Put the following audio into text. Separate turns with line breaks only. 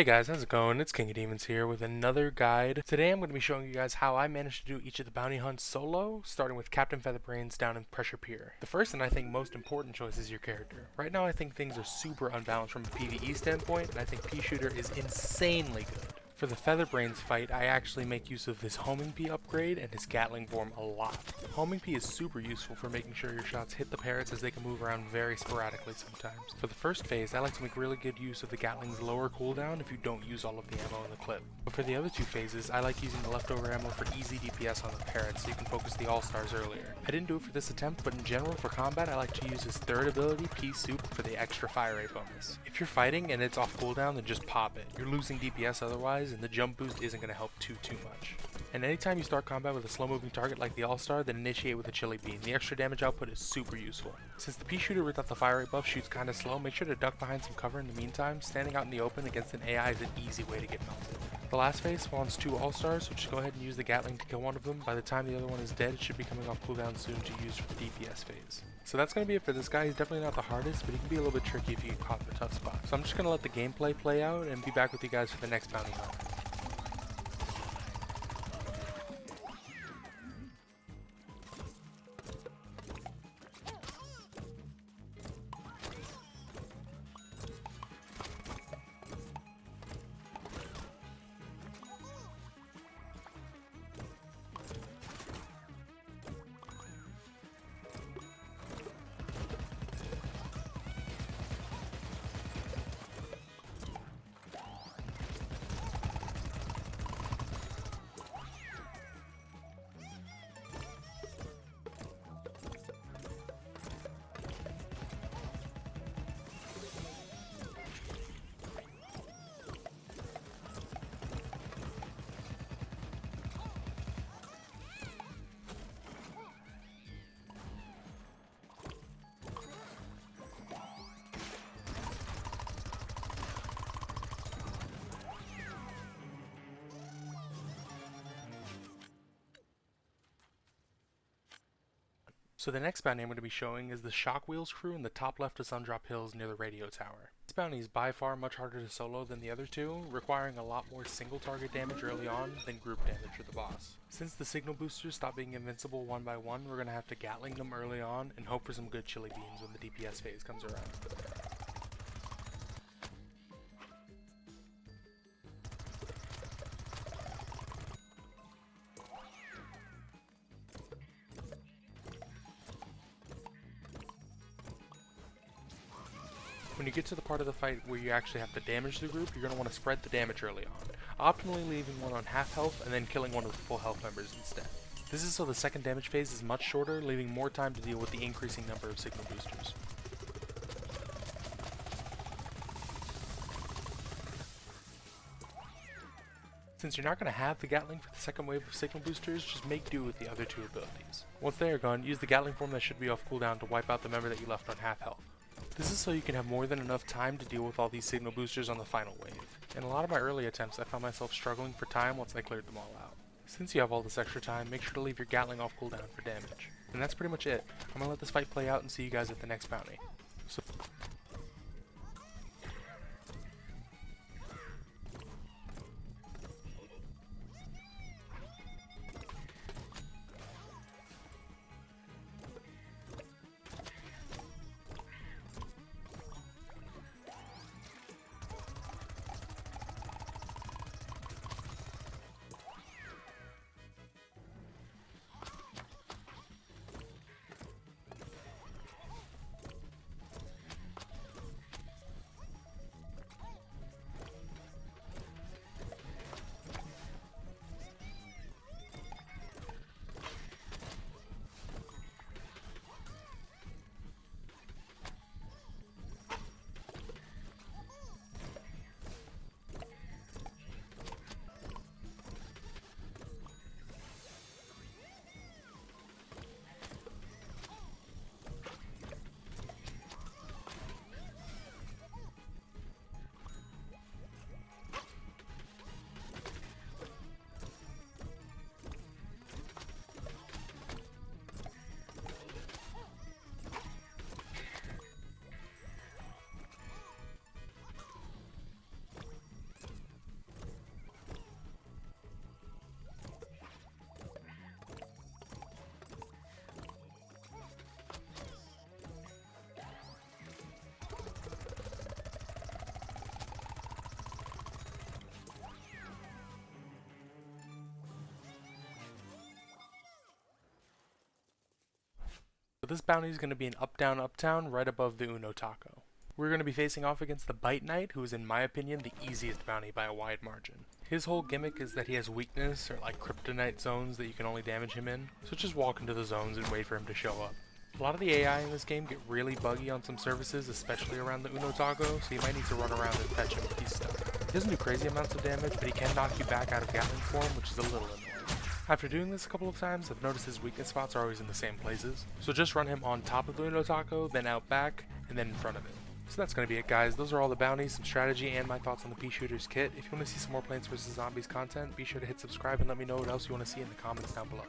Hey guys, how's it going? It's King of Demons here with another guide. Today I'm going to be showing you guys how I managed to do each of the bounty hunts solo, starting with Captain Featherbrains down in Pressure Pier. The first and I think most important choice is your character. Right now I think things are super unbalanced from a PvE standpoint, and I think Pea Shooter is insanely good. For the Featherbrains fight, I actually make use of his Homing Pea upgrade and his Gatling Form a lot. Homing Pea is super useful for making sure your shots hit the parrots as they can move around very sporadically sometimes. For the first phase, I like to make really good use of the Gatling's lower cooldown if you don't use all of the ammo in the clip. But for the other two phases, I like using the leftover ammo for easy DPS on the parrots so you can focus the all-stars earlier. I didn't do it for this attempt, but in general for combat I like to use his third ability, Pea Soup, for the extra fire rate bonus. If you're fighting and it's off cooldown, then just pop it. You're losing DPS otherwise, and the jump boost isn't going to help too much. And anytime you start combat with a slow moving target like the All-Star, then initiate with a Chili Bean. The extra damage output is super useful. Since the Pea Shooter without the fire rate buff shoots kinda slow, make sure to duck behind some cover in the meantime. Standing out in the open against an AI is an easy way to get melted. The last phase spawns two All-Stars, so just go ahead and use the Gatling to kill one of them. By the time the other one is dead, it should be coming off cooldown soon to use for the DPS phase. So that's going to be it for this guy. He's definitely not the hardest, but he can be a little bit tricky if you get caught in the tough spot. So I'm just going to let the gameplay play out and be back with you guys for the next bounty hunt. So the next bounty I'm going to be showing is the Shock Wheels crew in the top left of Sundrop Hills near the radio tower. This bounty is by far much harder to solo than the other two, requiring a lot more single target damage early on than group damage for the boss. Since the signal boosters stop being invincible one by one, we're going to have to Gatling them early on and hope for some good Chili Beans when the DPS phase comes around. When you get to the part of the fight where you actually have to damage the group, you're going to want to spread the damage early on, optimally leaving one on half health and then killing one of the full health members instead. This is so the second damage phase is much shorter, leaving more time to deal with the increasing number of signal boosters. Since you're not going to have the Gatling for the second wave of signal boosters, just make do with the other two abilities. Once they are gone, use the Gatling form that should be off cooldown to wipe out the member that you left on half health. This is so you can have more than enough time to deal with all these signal boosters on the final wave. In a lot of my early attempts, I found myself struggling for time once I cleared them all out. Since you have all this extra time, make sure to leave your Gatling off cooldown for damage. And that's pretty much it. I'm going to let this fight play out and see you guys at the next bounty. this bounty is going to be an up-down uptown right above the Uno Taco. We're going to be facing off against the Bite Knight, who is in my opinion the easiest bounty by a wide margin. His whole gimmick is that he has weakness or like Kryptonite zones that you can only damage him in, so just walk into the zones and wait for him to show up. A lot of the AI in this game get really buggy on some surfaces, especially around the Uno Taco, so you might need to run around and fetch him if he's stuck. He doesn't do crazy amounts of damage, but he can knock you back out of Gatling form, which is a little annoying. After doing this a couple of times, I've noticed his weakness spots are always in the same places, so just run him on top of the Uno Taco, then out back, and then in front of it. So that's going to be it, guys. Those are all the bounties, some strategy, and my thoughts on the Pea Shooters kit. If you want to see some more Plants vs. Zombies content, be sure to hit subscribe and let me know what else you want to see in the comments down below.